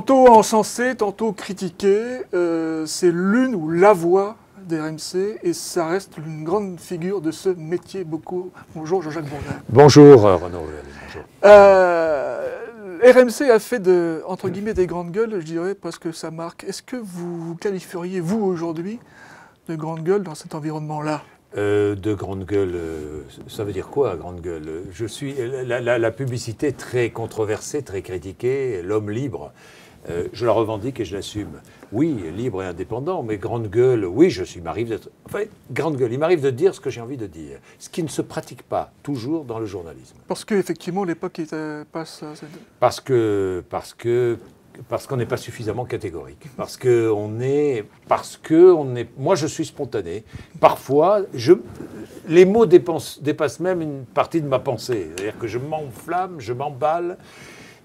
Tantôt encensé, tantôt critiqué, c'est l'une ou la voix d'RMC et ça reste une grande figure de ce métier. Bonjour Jean-Jacques Bourdin. Bonjour Renaud. Bonjour. RMC a fait entre guillemets des grandes gueules, je dirais, parce que ça marque. Est-ce que vous qualifieriez, vous, aujourd'hui, de grande gueule dans cet environnement-là? De grande gueule, ça veut dire quoi, grande gueule? Je suis la publicité très controversée, très critiquée, l'homme libre. Je la revendique et je l'assume. Oui, libre et indépendant, mais grande gueule, oui, il m'arrive d'être... Enfin, grande gueule, il m'arrive de dire ce que j'ai envie de dire. Ce qui ne se pratique pas toujours dans le journalisme. Parce qu'effectivement, l'époque passe... Parce qu'on n'est pas suffisamment catégorique. Parce qu'on est... Moi, je suis spontané. Parfois, les mots dépassent même une partie de ma pensée. C'est-à-dire que je m'enflamme, je m'emballe.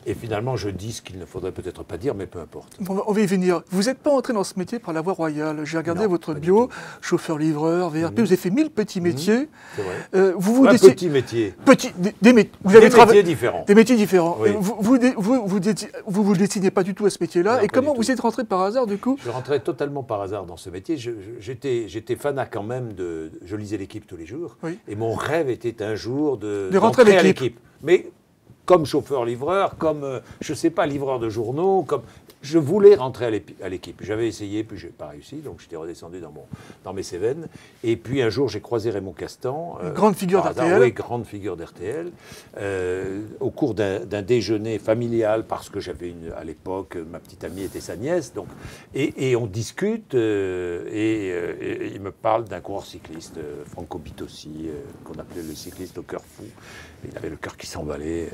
Et finalement, je dis ce qu'il ne faudrait peut-être pas dire, mais peu importe. On va y venir. Vous n'êtes pas entré dans ce métier par la voie royale. J'ai regardé votre bio, chauffeur-livreur, VRP, vous avez fait 1000 petits métiers. C'est vrai. Petits métiers. Des métiers différents. Des métiers différents. Oui. Vous destinez pas du tout à ce métier-là. Et comment vous êtes rentré par hasard, du coup? Je rentrais totalement par hasard dans ce métier. J'étais fanat quand même je lisais l'Équipe tous les jours. Oui. Et mon rêve était un jour de rentrer à l'Équipe. Mais comme chauffeur-livreur, comme, je ne sais pas, livreur de journaux, comme... Je voulais rentrer à l'équipe. J'avais essayé, puis je n'ai pas réussi, donc j'étais redescendu dans mes Cévennes. Et puis un jour, j'ai croisé Raymond Castan. Grande figure d'RTL. Oui, grande figure d'RTL. Au cours d'un déjeuner familial, parce que j'avais à l'époque, ma petite amie était sa nièce. Donc, et on discute, et il me parle d'un coureur cycliste, Franco Bitossi, qu'on appelait le cycliste au cœur fou. Il avait le cœur qui s'emballait.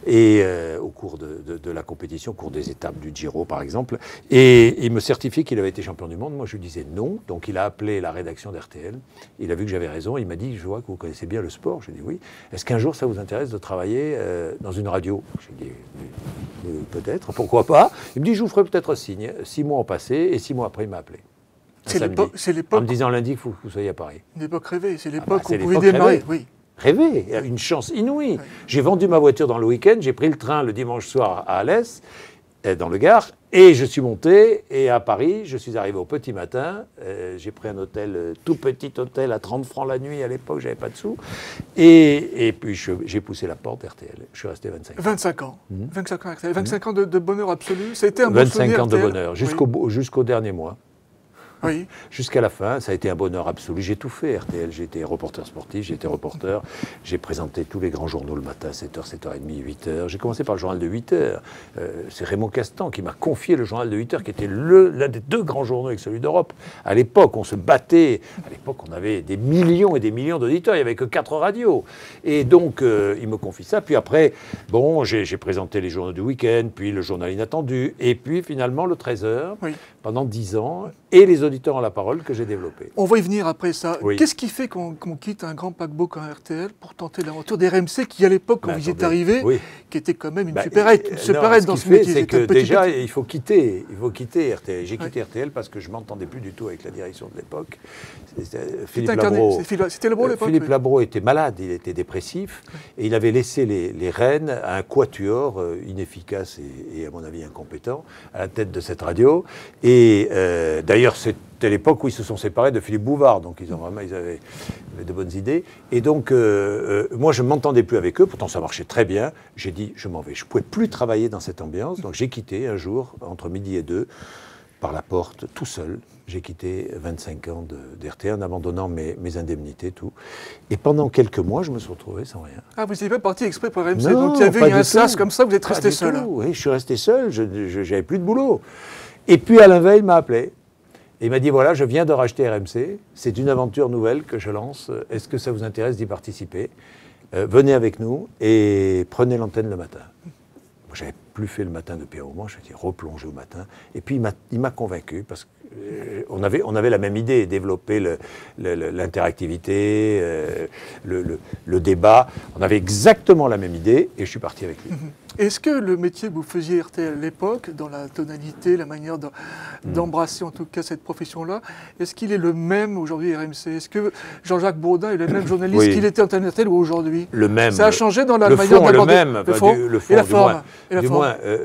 Et au cours de la compétition, au cours des étapes du Giro, par exemple, et il me certifiait qu'il avait été champion du monde. Moi, je lui disais non. Donc, il a appelé la rédaction d'RTL. Il a vu que j'avais raison. Il m'a dit, je vois que vous connaissez bien le sport. Je lui ai dit oui. Est-ce qu'un jour, ça vous intéresse de travailler dans une radio? J'ai dit peut-être, pourquoi pas. Il me dit, je vous ferai peut-être signe. 6 mois ont passé, et 6 mois après, il m'a appelé. C'est l'époque. En me disant lundi qu'il faut que vous soyez à Paris. Une époque rêvée. C'est l'époque où vous pouvez démarrer. Oui. Rêvé, une chance inouïe. Oui. J'ai vendu ma voiture dans le week-end, j'ai pris le train le dimanche soir à Alès, dans le Gard, et je suis monté, et à Paris, je suis arrivé au petit matin, j'ai pris un hôtel, tout petit hôtel à 30 francs la nuit, à l'époque, j'avais pas de sous, et puis j'ai poussé la porte RTL, je suis resté 25 ans. 25 ans, 25 ans RTL, 25 ans de bonheur absolu, ça a été un bon 25 ans de RTL. bonheur, jusqu'au dernier mois. Oui. Jusqu'à la fin, ça a été un bonheur absolu. J'ai tout fait, RTL. J'ai été reporter sportif, j'ai été reporter. J'ai présenté tous les grands journaux le matin, 7h, 7h30, 8h. J'ai commencé par le journal de 8h. C'est Raymond Castan qui m'a confié le journal de 8h, qui était l'un des 2 grands journaux avec celui d'Europe. À l'époque, on se battait. À l'époque, on avait des millions et des millions d'auditeurs. Il n'y avait que 4 radios. Et donc, il me confie ça. Puis après, bon, j'ai présenté les journaux du week-end, puis le journal inattendu. Et puis, finalement, le 13h, pendant 10 ans. Et les auditeurs ont la parole que j'ai développé. On va y venir après ça. Oui. Qu'est-ce qui fait qu'on quitte un grand paquebot comme RTL pour tenter l'aventure d'RMC qui, à l'époque, quand vous y êtes arrivé, qui était quand même une supérette dans ce métier? C'est que déjà, il faut quitter RTL. J'ai quitté RTL parce que je ne m'entendais plus du tout avec la direction de l'époque. Philippe Labro. C'était Labro à l'époque. Philippe Labro était malade, il était dépressif, et il avait laissé les rênes à un quatuor inefficace et, à mon avis, incompétent, à la tête de cette radio. Et d'ailleurs, c'était l'époque où ils se sont séparés de Philippe Bouvard, donc ils avaient de bonnes idées. Et donc, moi, je ne m'entendais plus avec eux, pourtant ça marchait très bien. J'ai dit, je m'en vais. Je ne pouvais plus travailler dans cette ambiance, donc j'ai quitté un jour, entre midi et 2, par la porte, tout seul. J'ai quitté 25 ans d'RTL en abandonnant mes indemnités, tout. Et pendant quelques mois, je me suis retrouvé sans rien. Ah, vous n'étiez pas parti exprès pour RMC, non, donc il y avait un sas comme ça, vous êtes resté seul. Oui, je suis resté seul, je n'avais plus de boulot. Et puis Alain Veil m'a appelé. Et il m'a dit, voilà, je viens de racheter RMC, c'est une aventure nouvelle que je lance, est-ce que ça vous intéresse d'y participer? Venez avec nous et prenez l'antenne le matin. Moi, je n'avais plus fait le matin depuis un moment, je suis replongé au matin. Et puis il m'a convaincu, parce qu'on avait la même idée, développer l'interactivité, le débat. On avait exactement la même idée, et je suis parti avec lui. Est-ce que le métier que vous faisiez RTL à l'époque, dans la tonalité, la manière d'embrasser en tout cas cette profession-là, est-ce qu'il est le même aujourd'hui RMC? Est-ce que Jean-Jacques Bourdin est le même journaliste qu'il était en RTL ou aujourd'hui? Le même. Ça a changé dans la le manière d'aborder le même. Le fond, et la forme.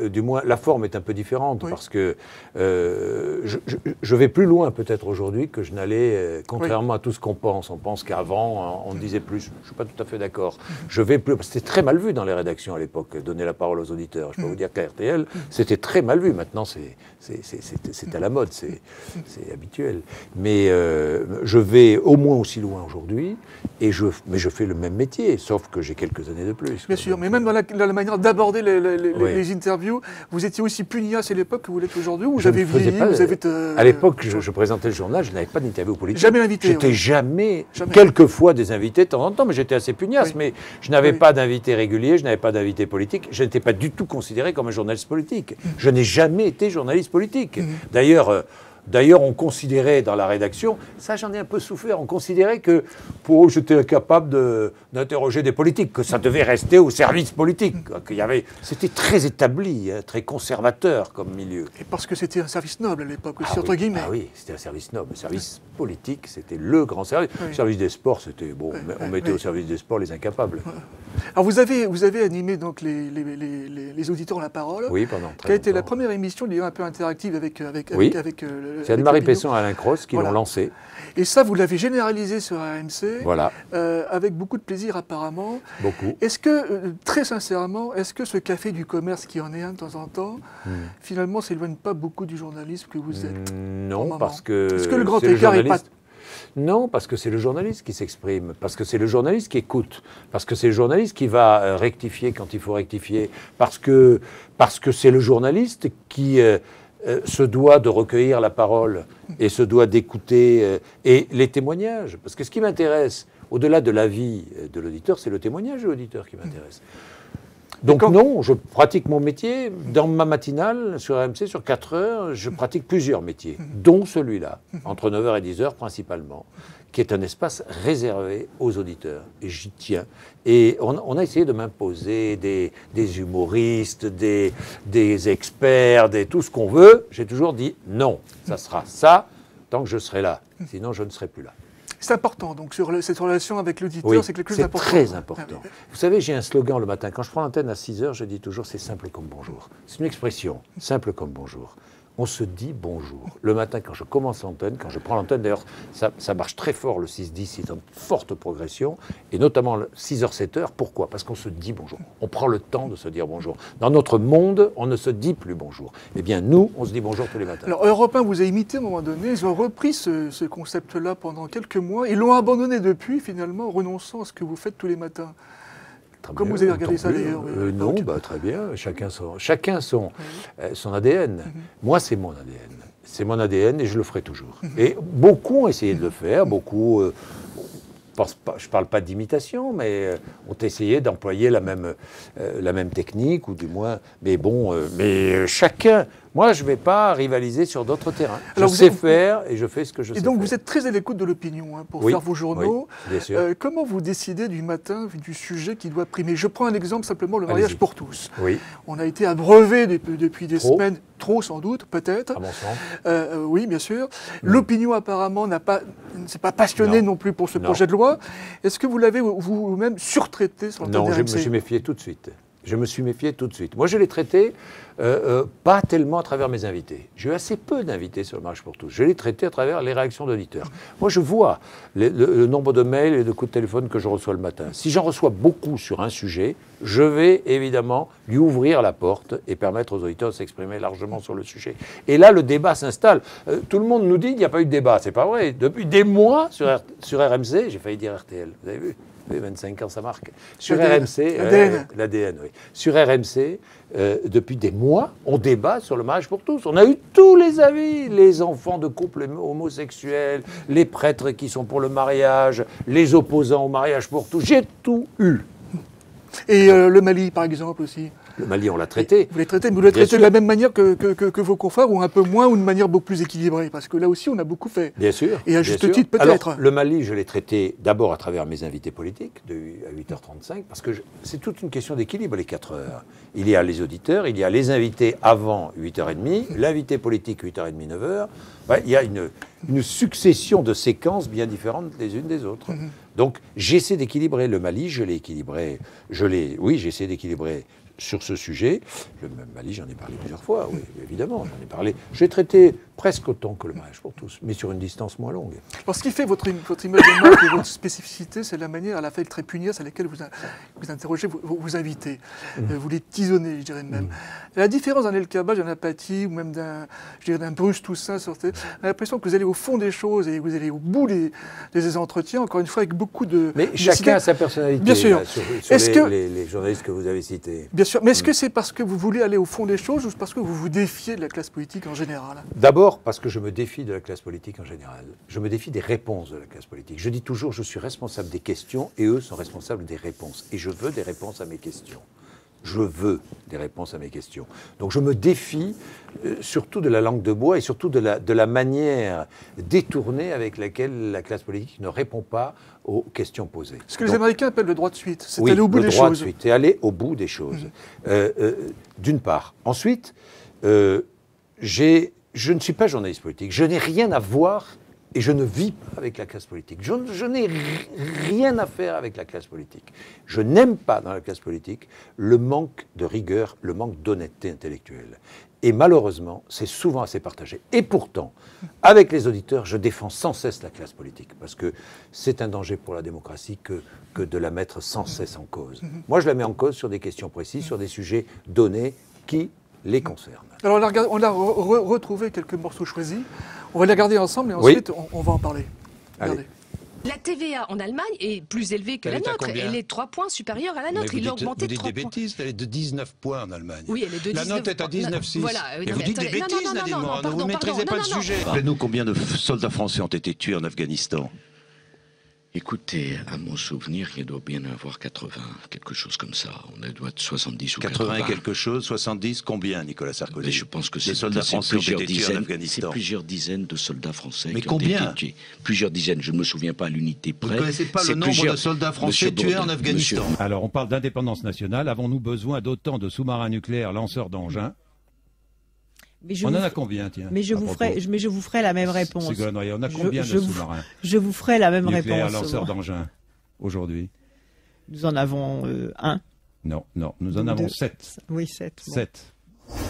Du moins, la forme est un peu différente parce que je vais plus loin peut-être aujourd'hui que je n'allais, contrairement à tout ce qu'on pense. On pense qu'avant, on ne disait plus. Je ne suis pas tout à fait d'accord. Je vais plus. C'était très mal vu dans les rédactions à l'époque, donner la parole aux auditeurs. Je peux vous dire qu'à RTL, c'était très mal vu. Maintenant, c'est à la mode, c'est habituel. Mais je vais au moins aussi loin aujourd'hui, mais je fais le même métier, sauf que j'ai quelques années de plus. Bien sûr, mais même dans la manière d'aborder les interviews, vous étiez aussi pugnace à l'époque que vous l'êtes aujourd'hui, ou vous avez vieilli, à l'époque, je présentais le journal, je n'avais pas d'interview politique. Jamais invité. J'étais jamais, quelquefois des invités de temps en temps, mais j'étais assez pugnace, mais je n'avais pas d'invité régulier, je n'avais pas d'invité politique, je n'étais pas du tout considéré comme un journaliste politique. Je n'ai jamais été journaliste politique. D'ailleurs, on considérait dans la rédaction, ça j'en ai un peu souffert, on considérait que pour eux j'étais incapable d'interroger des politiques, que ça devait rester au service politique. C'était très établi, très conservateur comme milieu. Et parce que c'était un service noble à l'époque aussi, entre guillemets. Ah oui, c'était un service noble. Le service politique, c'était le grand service. Le service des sports, c'était bon, on mettait au service des sports les incapables. Alors vous avez animé donc les auditeurs ont la parole. Oui, pendant très longtemps. Qui a été la première émission un peu interactive avec c'est Anne-Marie Pesson et Alain Cross qui l'ont lancé. Et ça, vous l'avez généralisé sur RMC. Voilà. Avec beaucoup de plaisir apparemment. Beaucoup. Est-ce que, très sincèrement, est-ce que ce café du commerce, qui en est un de temps en temps, finalement s'éloigne pas beaucoup du journalisme que vous êtes? Non, parce que... Est-ce que le grand écart n'est pas... Non, parce que c'est le journaliste qui s'exprime, parce que c'est le journaliste qui écoute, parce que c'est le journaliste qui va rectifier quand il faut rectifier, parce que c'est le journaliste qui se doit de recueillir la parole et se doit d'écouter et les témoignages. Parce que ce qui m'intéresse, au-delà de l'avis de l'auditeur, c'est le témoignage de l'auditeur qui m'intéresse. Donc non, je pratique mon métier. Dans ma matinale, sur RMC, sur 4 heures, je pratique plusieurs métiers, dont celui-là, entre 9h et 10h principalement, qui est un espace réservé aux auditeurs. Et j'y tiens. Et on a essayé de m'imposer des humoristes, des experts, tout ce qu'on veut. J'ai toujours dit non, ça sera ça tant que je serai là. Sinon, je ne serai plus là. C'est important, donc, cette relation avec l'auditeur, c'est quelque chose d'important. C'est très important. Vous savez, j'ai un slogan le matin. Quand je prends l'antenne à 6h, je dis toujours « c'est simple comme bonjour ». C'est une expression, simple comme bonjour. On se dit bonjour. Le matin, quand je commence l'antenne, quand je prends l'antenne, d'ailleurs, ça marche très fort, le 6-10, c'est une forte progression, et notamment le 6h-7h. Pourquoi? Parce qu'on se dit bonjour. On prend le temps de se dire bonjour. Dans notre monde, on ne se dit plus bonjour. Eh bien, nous, on se dit bonjour tous les matins. Alors, Europe 1 vous a imité à un moment donné. Ils ont repris ce concept-là pendant quelques mois. Ils l'ont abandonné depuis, finalement, renonçant à ce que vous faites tous les matins. Comme vous avez regardé ça d'ailleurs? Non, très bien. Chacun son ADN. Moi, c'est mon ADN. C'est mon ADN et je le ferai toujours. Et beaucoup ont essayé de le faire. Beaucoup, je ne parle pas d'imitation, mais ont essayé d'employer la même technique, ou du moins. Mais bon, chacun. Moi, je ne vais pas rivaliser sur d'autres terrains. Alors je sais faire et je fais ce que je sais faire. Et donc, vous êtes très à l'écoute de l'opinion pour faire vos journaux. Oui, bien sûr. Comment vous décidez du matin du sujet qui doit primer? Je prends un exemple, simplement, le mariage pour tous. Oui. On a été abreuvé depuis des semaines, trop sans doute, peut-être. À mon sens. Oui, bien sûr. L'opinion, apparemment, ne s'est pas passionnée non plus pour ce projet de loi. Est-ce que vous l'avez vous-même surtraité sur l'antenne de RMC? Non, je me suis méfié tout de suite. Moi, je l'ai traité pas tellement à travers mes invités. J'ai eu assez peu d'invités sur le mariage pour tous. Je l'ai traité à travers les réactions d'auditeurs. Moi, je vois le nombre de mails et de coups de téléphone que je reçois le matin. Si j'en reçois beaucoup sur un sujet, je vais évidemment lui ouvrir la porte et permettre aux auditeurs de s'exprimer largement sur le sujet. Et là, le débat s'installe. Tout le monde nous dit qu'il n'y a pas eu de débat. C'est pas vrai. Depuis des mois sur RMC, j'ai failli dire RTL. Vous avez vu? 25 ans, ça marque. Sur RMC, l'ADN, oui. Sur RMC, depuis des mois, on débat sur le mariage pour tous. On a eu tous les avis, les enfants de couples homosexuels, les prêtres qui sont pour le mariage, les opposants au mariage pour tous. J'ai tout eu. Et le Mali, par exemple, aussi. Le Mali, on l'a traité. Vous l'avez traité, mais vous l'avez traité de la même manière que vos confrères, ou un peu moins, ou de manière beaucoup plus équilibrée, parce que là aussi, on a beaucoup fait. Bien sûr. Et à juste titre, peut-être. Alors, le Mali, je l'ai traité d'abord à travers mes invités politiques, à 8h35, parce que c'est toute une question d'équilibre, les 4 heures. Il y a les auditeurs, il y a les invités avant 8h30, l'invité politique 8h30, 9h. Il y a une succession de séquences bien différentes les unes des autres. Donc, j'essaie d'équilibrer le Mali, je l'ai équilibré, oui, j'essaie d'équilibrer sur ce sujet. Le Mali, j'en ai parlé plusieurs fois, oui, évidemment, j'en ai parlé. J'ai traité presque autant que le mariage pour tous, mais sur une distance moins longue. Alors, ce qui fait votre image de marque et votre spécificité, c'est la manière à la fois très pugnace à laquelle vous interrogez vos invités. Vous les tisonnez, je dirais même. La différence d'un El Kabbaj, d'un Apathy, ou même d'un Bruce Toussaint, on a l'impression que vous allez au fond des choses et vous allez au bout des entretiens, encore une fois, avec beaucoup de... Mais chacun a sa personnalité. Bien sûr. Là, sur les journalistes que vous avez cités. Bien sûr. Mais est-ce que c'est parce que vous voulez aller au fond des choses ou parce que vous vous défiez de la classe politique en général? D'abord, parce que je me défie de la classe politique en général. Je me défie des réponses de la classe politique. Je dis toujours, je suis responsable des questions et eux sont responsables des réponses. Et je veux des réponses à mes questions. Je veux des réponses à mes questions. Donc je me défie surtout de la langue de bois et surtout de la manière détournée avec laquelle la classe politique ne répond pas aux questions posées. Ce que les Américains appellent le droit de suite, c'est aller au bout des choses. Le droit de suite, c'est aller au bout des choses. D'une part. Ensuite, je ne suis pas journaliste politique. Je n'ai rien à voir et je ne vis pas avec la classe politique. Je n'ai rien à faire avec la classe politique. Je n'aime pas dans la classe politique le manque de rigueur, le manque d'honnêteté intellectuelle. Et malheureusement, c'est souvent assez partagé. Et pourtant, avec les auditeurs, je défends sans cesse la classe politique, parce que c'est un danger pour la démocratie que de la mettre sans cesse en cause. Moi, je la mets en cause sur des questions précises, sur des sujets donnés qui les concernent. Alors, on a retrouvé quelques morceaux choisis. On va les regarder ensemble et ensuite, on va en parler. Regardez. La TVA en Allemagne est plus élevée que la nôtre. Elle est 3 points supérieure à la nôtre. Il a augmenté de 3 points. Vous dites des bêtises, elle est de 19 points en Allemagne. Oui, elle est de 19 La note est à 19,6. Voilà, et vous dites des bêtises, Nadine Morano, vous ne maîtrisez pas le sujet. Rappelez-nous combien de soldats français ont été tués en Afghanistan. Écoutez, à mon souvenir, il doit bien avoir 80, quelque chose comme ça. On doit être 70 ou 80. 80 quelque chose, 70, combien, Nicolas Sarkozy? Mais je pense que les soldats français ont été tués en Afghanistan. C'est plusieurs dizaines de soldats français mais qui ont été tués. Plusieurs dizaines, je ne me souviens pas à l'unité près. Vous ne connaissez pas le nombre de soldats français tués en Afghanistan? Alors, on parle d'indépendance nationale. Avons-nous besoin d'autant de sous-marins nucléaires lanceurs d'engins? On en a combien, tiens? Mais je vous ferai la même réponse. Ségolène Royal, on a combien de sous-marins? Je vous ferai la même nucléaires réponse. Lanceurs d'engins aujourd'hui? Nous en avons un. Non, nous en avons 7. Oui, 7. 7.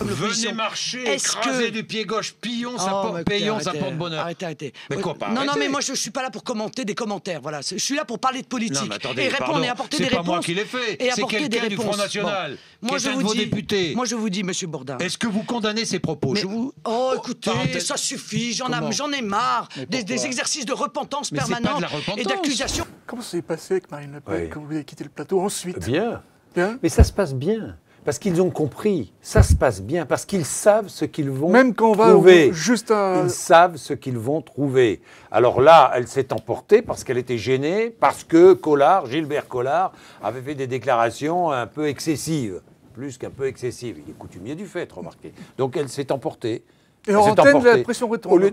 Venez marcher, écraser du pied gauche, payons, ça porte bonheur. Arrêtez. Mais quoi, pas non, arrêter. mais moi je suis pas là pour commenter des commentaires, voilà. Je suis là pour parler de politique. Non, mais attendez, et répondre et apporter des réponses. C'est pas moi qui l'ai fait, c'est quelqu'un du Front National, qui est un de vos députés. Moi je vous dis, monsieur Bourdin. Est-ce que vous condamnez ces propos? Oh, écoutez, ça suffit, j'en ai marre. Des exercices de repentance permanente et d'accusation. Comment ça s'est passé avec Marine Le Pen quand vous avez quitté le plateau ensuite? Bien. Mais ça se passe bien. Parce qu'ils ont compris, ça se passe bien, parce qu'ils savent ce qu'ils vont même quand on va trouver. Ils savent ce qu'ils vont trouver. Alors là, elle s'est emportée parce qu'elle était gênée, parce que Gilbert Collard, avait fait des déclarations un peu excessives, plus qu'un peu excessives. Il est coutumier du fait, remarquez. Donc elle s'est emportée. Et hors antenne, la pression retombe.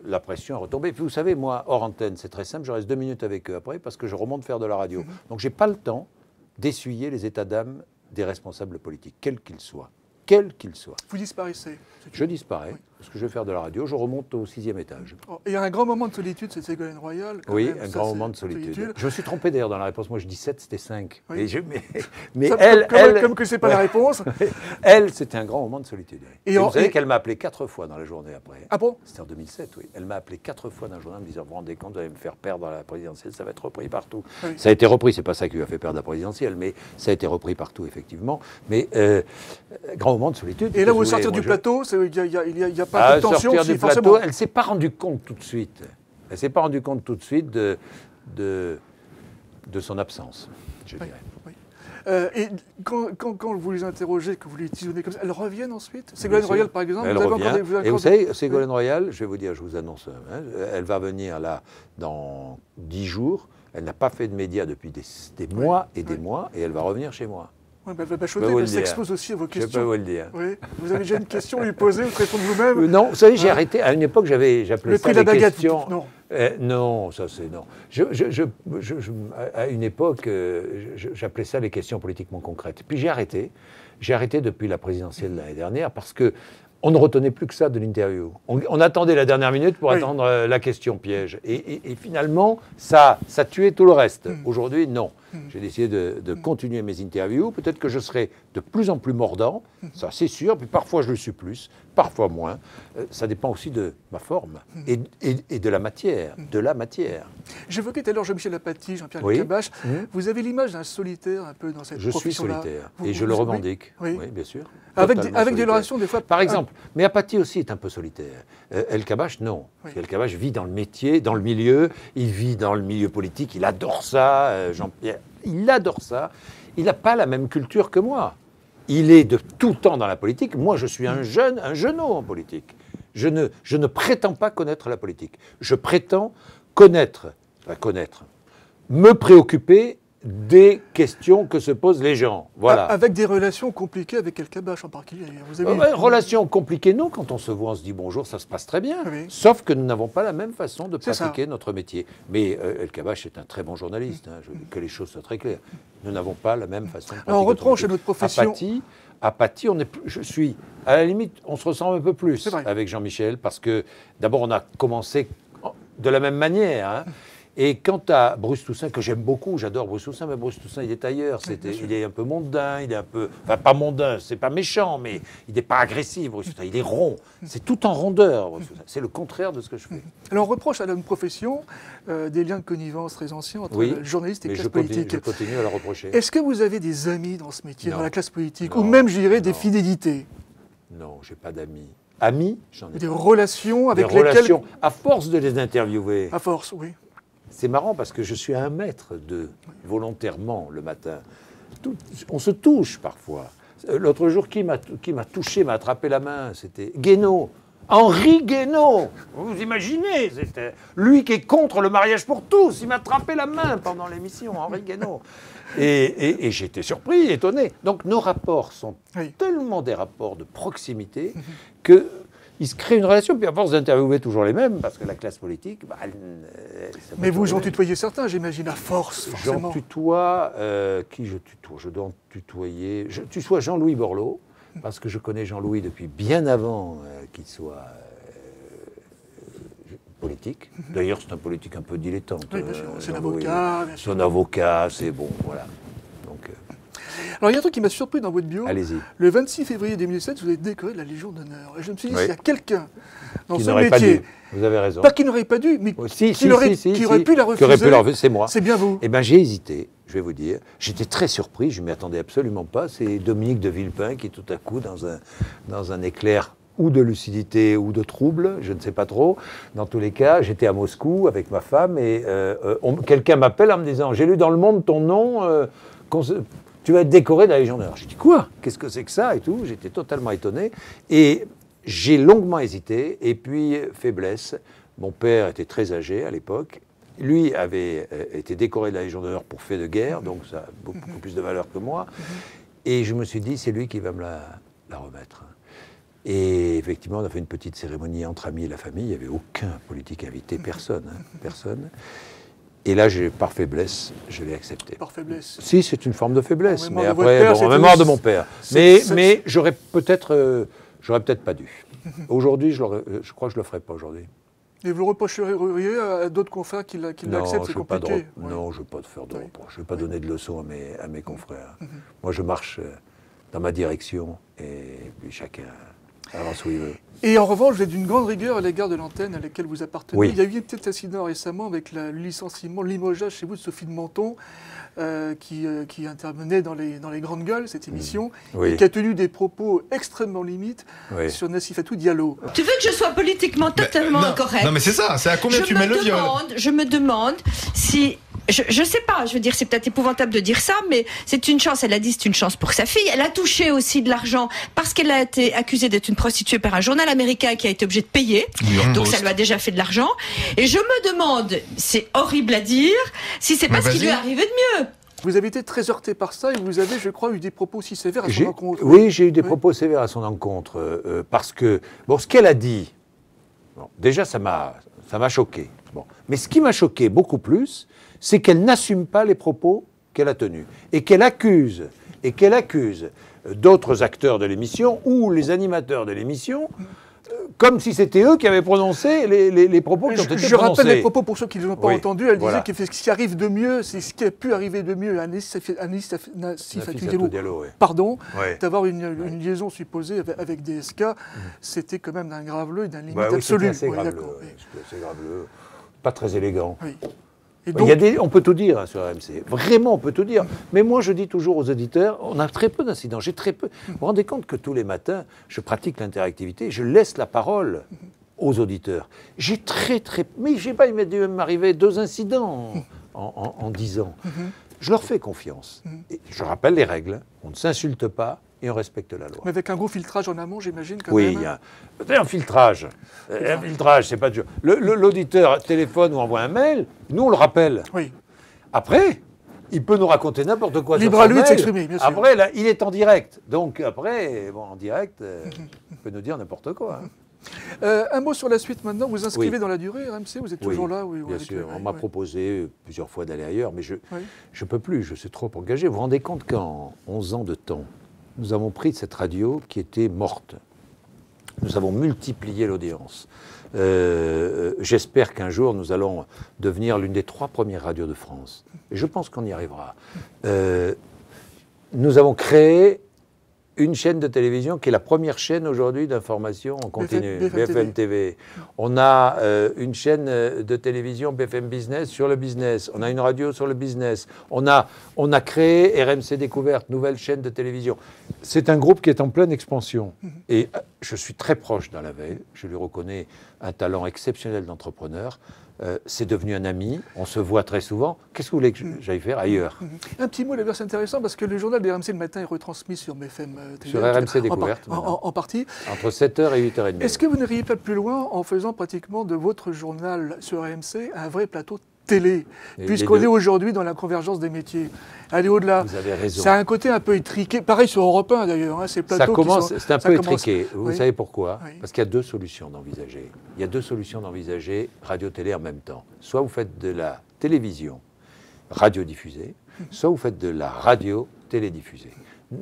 La pression est retombée. Puis vous savez, moi, hors antenne, c'est très simple, je reste 2 minutes avec eux après, parce que je remonte faire de la radio. Donc j'ai pas le temps d'essuyer les états d'âme des responsables politiques, quels qu'ils soient. Quels qu'ils soient. Vous disparaissez. Je disparais, parce que je vais faire de la radio, je remonte au 6e étage. Il y a un grand moment de solitude, c'est Ségolène Royal. Oui, un grand moment de solitude. Je me suis trompé d'ailleurs dans la réponse. Moi, je dis 7, c'était 5. Oui. Mais comme que c'est pas la réponse. Elle, c'était un grand moment de solitude. Et vous savez qu'elle m'a appelé 4 fois dans la journée après. Ah bon? C'était en 2007, oui. Elle m'a appelé 4 fois dans la journée en me disant, vous vous rendez compte, vous allez me faire perdre à la présidentielle, ça va être repris partout. Oui. Ça a été repris, c'est pas ça qui lui a fait perdre la présidentielle, mais ça a été repris partout, effectivement. Mais grand moment de solitude. Et là, vous sortir du plateau, il n'y a pas de tension. Sortir du plateau, elle ne s'est pas rendue compte tout de suite. Elle ne s'est pas rendue compte tout de suite de son absence, je dirais. Oui. Et quand vous les interrogez, que vous les tisonnez comme ça, elles reviennent ensuite? Ségolène Royal, par exemple, elle revient. Et vous savez, Ségolène Royal, je vais vous dire, je vous annonce, elle va venir là dans 10 jours. Elle n'a pas fait de médias depuis des mois et des mois, et elle va revenir chez moi. Ouais, Bachotet s'expose aussi à vos questions. Je peux vous le dire. Oui. Vous avez déjà une question à lui poser, vous répondez vous-même Non, vous savez, j'ai arrêté. À une époque, j'appelais ça les questions. Non. Non, ça c'est non. À une époque, j'appelais ça les questions politiquement concrètes. Puis j'ai arrêté. J'ai arrêté depuis la présidentielle de l'année dernière parce que on ne retenait plus que ça de l'interview. On attendait la dernière minute pour attendre la question piège. Et finalement, ça tuait tout le reste. Aujourd'hui, non. J'ai décidé de continuer mes interviews. Peut-être que je serai de plus en plus mordant, ça c'est sûr. Puis parfois je le suis plus, parfois moins. Ça dépend aussi de ma forme et de la matière. J'évoquais tout à l'heure Jean-Michel Apathy, Jean-Pierre Elkabbach. Vous avez l'image d'un solitaire un peu dans cette profession-là. Je suis solitaire et je le revendique. Oui, bien sûr. Avec des relations des fois... Par exemple, mais Apathy aussi est un peu solitaire. Elkabbach, non. Elkabbach vit dans le métier, dans le milieu. Il vit dans le milieu politique. Il adore ça, Jean-Pierre. Il adore ça. Il n'a pas la même culture que moi. Il est de tout temps dans la politique. Moi, je suis un jeuneau en politique. Je ne prétends pas connaître la politique. Je prétends me préoccuper des questions que se posent les gens. Voilà. Avec des relations compliquées avec Elkabbach en particulier. Relations compliquées, non. Quand on se voit, on se dit bonjour, ça se passe très bien. Oui. Sauf que nous n'avons pas la même façon de pratiquer notre métier. Mais Elkabbach est un très bon journaliste, que les choses soient très claires. Nous n'avons pas la même façon de pratiquer. Alors on reproche à notre profession... Apathy, je suis... À la limite, on se ressemble un peu plus avec Jean-Michel, parce que d'abord, on a commencé de la même manière, Et quant à Bruce Toussaint, que j'aime beaucoup, j'adore Bruce Toussaint, mais Bruce Toussaint, il est ailleurs. Il est un peu mondain, il est un peu... Enfin, pas mondain, c'est pas méchant, mais il n'est pas agressif, Bruce Toussaint. Il est rond. C'est tout en rondeur, Bruce Toussaint. C'est le contraire de ce que je fais. Alors, on reproche à notre profession des liens de connivence très anciens entre le journaliste et la classe politique. Je continue à le reprocher. Est-ce que vous avez des amis dans ce métier, dans la classe politique, ou même, je dirais, des fidélités? Non, je n'ai pas d'amis. Amis, j'en ai pas. Des relations avec lesquelles... Des relations, à force de les interviewer. À force, oui. C'est marrant parce que je suis à 1 mètre d'eux, volontairement, le matin. On se touche parfois. L'autre jour, qui m'a touché, m'a attrapé la main? C'était Guénaud. Henri Guénaud. Vous imaginez? C'était lui qui est contre le mariage pour tous. Il m'a attrapé la main pendant l'émission, Henri Guénaud. Et j'étais surpris, étonné. Donc nos rapports sont tellement des rapports de proximité que... Il se crée une relation, puis à force d'interviewer toujours les mêmes, parce que la classe politique... Mais vous, j'en tutoyez certains, j'imagine, à force, forcément. J'en tutoie... qui je tutoie? Je dois en tutoyer... Je tutoie Jean-Louis Borloo, parce que je connais Jean-Louis depuis bien avant qu'il soit politique. D'ailleurs, c'est un politique un peu dilettante. Oui, bien sûr. C'est l'avocat. Son avocat, c'est bon, voilà. Donc... Alors, il y a un truc qui m'a surpris dans votre bio. Allez-y. Le 26 février 2007, vous êtes décoré de la Légion d'honneur. Et je me suis dit, s'il y a quelqu'un dans qui ce métier... Vous avez raison. Pas qui n'aurait pas dû, mais qui aurait pu la refuser. C'est moi. C'est bien vous. Eh bien, j'ai hésité, je vais vous dire. J'étais très surpris, je ne m'y attendais absolument pas. C'est Dominique de Villepin qui, tout à coup, dans un éclair ou de lucidité ou de trouble, je ne sais pas trop. Dans tous les cas, j'étais à Moscou avec ma femme et quelqu'un m'appelle en me disant « J'ai lu dans Le Monde ton nom... tu vas être décoré de la Légion d'honneur. » J'ai dit, quoi? Qu'est-ce que c'est que ça? Et tout. J'étais totalement étonné. Et j'ai longuement hésité. Et puis, faiblesse. Mon père était très âgé à l'époque. Lui avait été décoré de la Légion d'honneur pour fait de guerre. Donc, ça a beaucoup plus de valeur que moi. Et je me suis dit, c'est lui qui va me la remettre. Et effectivement, on a fait une petite cérémonie entre amis et la famille. Il n'y avait aucun politique invité. Personne. Personne. Et là, par faiblesse, je l'ai accepté. Par faiblesse? Si, c'est une forme de faiblesse. Mais après, en mémoire de mon père. Mais j'aurais peut-être pas dû. Aujourd'hui, je crois que je ne le ferai pas aujourd'hui. Et vous le reprocheriez à d'autres confrères qui l'acceptent, c'est compliqué? Non, je ne veux pas faire de reproche. Je ne vais pas donner de leçons à mes confrères. Moi, je marche dans ma direction et puis chacun avance où il veut. Et en revanche, vous êtes d'une grande rigueur à l'égard de l'antenne à laquelle vous appartenez. Oui. Il y a eu un petit incident récemment avec le licenciement, le limogeage chez vous de Sophie de Menton, qui intervenait dans les grandes gueules, cette émission, et qui a tenu des propos extrêmement limites sur Nassifatou Diallo. Tu veux que je sois politiquement totalement incorrect? Non, mais c'est ça, c'est à combien tu mets le viol? Je me demande si... Je sais pas, je veux dire, c'est peut-être épouvantable de dire ça, mais c'est une chance, elle a dit, c'est une chance pour sa fille. Elle a touché aussi de l'argent parce qu'elle a été accusée d'être une prostituée par un journal américain qui a été obligé de payer. Donc ça lui a déjà fait de l'argent. Et je me demande, c'est horrible à dire, si c'est pas ce qui lui est arrivé de mieux. Vous avez été très heurté par ça et vous avez, je crois, eu des propos aussi sévères à son encontre. Oui, j'ai eu des propos sévères à son encontre, parce que, bon, ce qu'elle a dit, bon, déjà, ça m'a choqué. Bon. Mais ce qui m'a choqué beaucoup plus, c'est qu'elle n'assume pas les propos qu'elle a tenus et qu'elle accuse d'autres acteurs de l'émission ou les animateurs de l'émission comme si c'était eux qui avaient prononcé les propos qui ont été prononcés. Je rappelle les propos pour ceux qui ne l'ont pas entendu. Elle disait que ce qui arrive de mieux, c'est ce qui a pu arriver de mieux à Nafissatou Diallo, d'avoir une liaison supposée avec DSK. C'était quand même d'un graveleux et d'un limite absolu. C'est graveleux, pas très élégant. Oui. Donc, on peut tout dire sur RMC, vraiment on peut tout dire. Mais moi je dis toujours aux auditeurs, on a très peu d'incidents, j'ai très peu. Vous vous rendez compte que tous les matins, je pratique l'interactivité, je laisse la parole aux auditeurs. Mais j'ai pas dû m'arriver 2 incidents en 10 ans. Je leur fais confiance. Et je rappelle les règles, on ne s'insulte pas et on respecte la loi. Mais avec un gros filtrage en amont, j'imagine quand même. Oui, il y a un filtrage. Un filtrage, c'est pas dur. L'auditeur téléphone ou envoie un mail, nous on le rappelle. Oui. Après, il peut nous raconter n'importe quoi. Libre à lui de s'exprimer, bien sûr. Après, là, il est en direct. Donc après, en direct, il peut nous dire n'importe quoi. Un mot sur la suite maintenant. Vous inscrivez dans la durée, RMC? Vous êtes toujours là? Oui, bien sûr. On m'a proposé plusieurs fois d'aller ailleurs, mais je ne peux plus. Je suis trop engagé. Vous vous rendez compte qu'en 11 ans de temps, nous avons pris cette radio qui était morte. Nous avons multiplié l'audience. J'espère qu'un jour, nous allons devenir l'une des 3 premières radios de France. Et je pense qu'on y arrivera. Nous avons créé une chaîne de télévision qui est la première chaîne aujourd'hui d'information en continu, BFM TV. On a une chaîne de télévision BFM Business sur le business. On a une radio sur le business. On a créé RMC Découverte, nouvelle chaîne de télévision. C'est un groupe qui est en pleine expansion. Et je suis très proche d'Alain Veil. Je lui reconnais un talent exceptionnel d'entrepreneur. C'est devenu un ami, on se voit très souvent. Qu'est-ce que vous voulez que j'aille faire ailleurs? Un petit mot, d'ailleurs, c'est intéressant parce que le journal de RMC le matin est retransmis sur BFM TV. Sur RMC Découverte. En partie. Entre 7h et 8h30. Est-ce que vous n'iriez pas plus loin en faisant pratiquement de votre journal sur RMC un vrai plateau télé, puisqu'on est aujourd'hui dans la convergence des métiers. Aller au-delà. Vous avez raison. Ça a un côté un peu étriqué. Pareil sur Europe 1 d'ailleurs. Hein, ces plateaux c'est un peu étriqué. Vous savez pourquoi? Parce qu'il y a 2 solutions d'envisager. Il y a 2 solutions d'envisager radio-télé en même temps. Soit vous faites de la télévision radio-diffusée, soit vous faites de la radio-télédiffusée.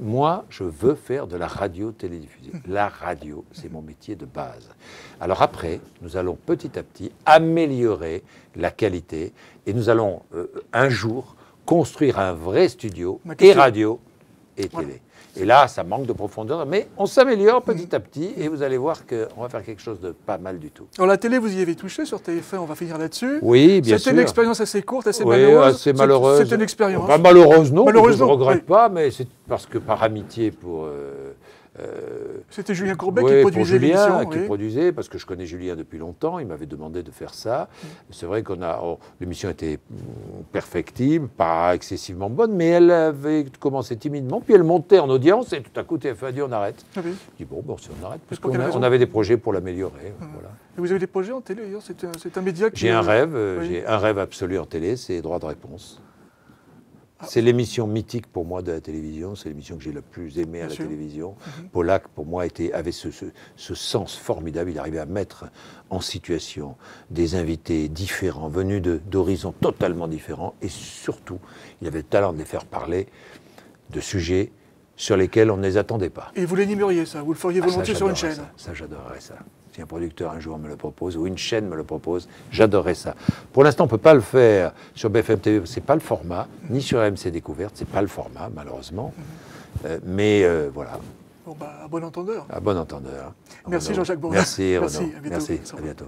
Moi, je veux faire de la radio-télédiffusée. La radio, c'est mon métier de base. Alors après, nous allons petit à petit améliorer la qualité et nous allons un jour construire un vrai studio et radio et télé. Et là, ça manque de profondeur, mais on s'améliore petit à petit et vous allez voir qu'on va faire quelque chose de pas mal du tout. Alors la télé, vous y avez touché sur TF1, on va finir là-dessus. Oui, bien sûr. C'était une expérience assez courte, assez malheureuse. Assez malheureuse. C'était une expérience. Pas malheureuse, non. Je ne regrette pas, mais c'est parce que par amitié pour... C'était Julien Courbet qui produisait l'émission. Qui produisait, parce que je connais Julien depuis longtemps, il m'avait demandé de faire ça. C'est vrai qu'on a... l'émission était perfectible, pas excessivement bonne, mais elle avait commencé timidement, puis elle montait en audience, et tout à coup, TF1 a dit on arrête. Je dis bon, si on arrête, parce qu'on avait des projets pour l'améliorer. Voilà. Et vous avez des projets en télé, d'ailleurs? C'est un média qui... J'ai un rêve absolu en télé, c'est Droit de réponse. C'est l'émission mythique pour moi de la télévision, c'est l'émission que j'ai le plus aimée à la télévision. Pollack, pour moi, avait ce sens formidable. Il arrivait à mettre en situation des invités différents, venus d'horizons totalement différents. Et surtout, il avait le talent de les faire parler de sujets sur lesquels on ne les attendait pas. Et vous l'animeriez, ça? Vous le feriez volontiers sur une chaîne? Ça, j'adorerais ça. Si un producteur un jour me le propose, ou une chaîne me le propose, j'adorerais ça. Pour l'instant, on ne peut pas le faire sur BFM TV, ce n'est pas le format, ni sur RMC Découverte, ce n'est pas le format, malheureusement. Mais voilà. Bon, à bon entendeur. À bon entendeur. Merci Jean-Jacques Bourdin. Merci Renaud. Merci, à bientôt. Merci, à bientôt.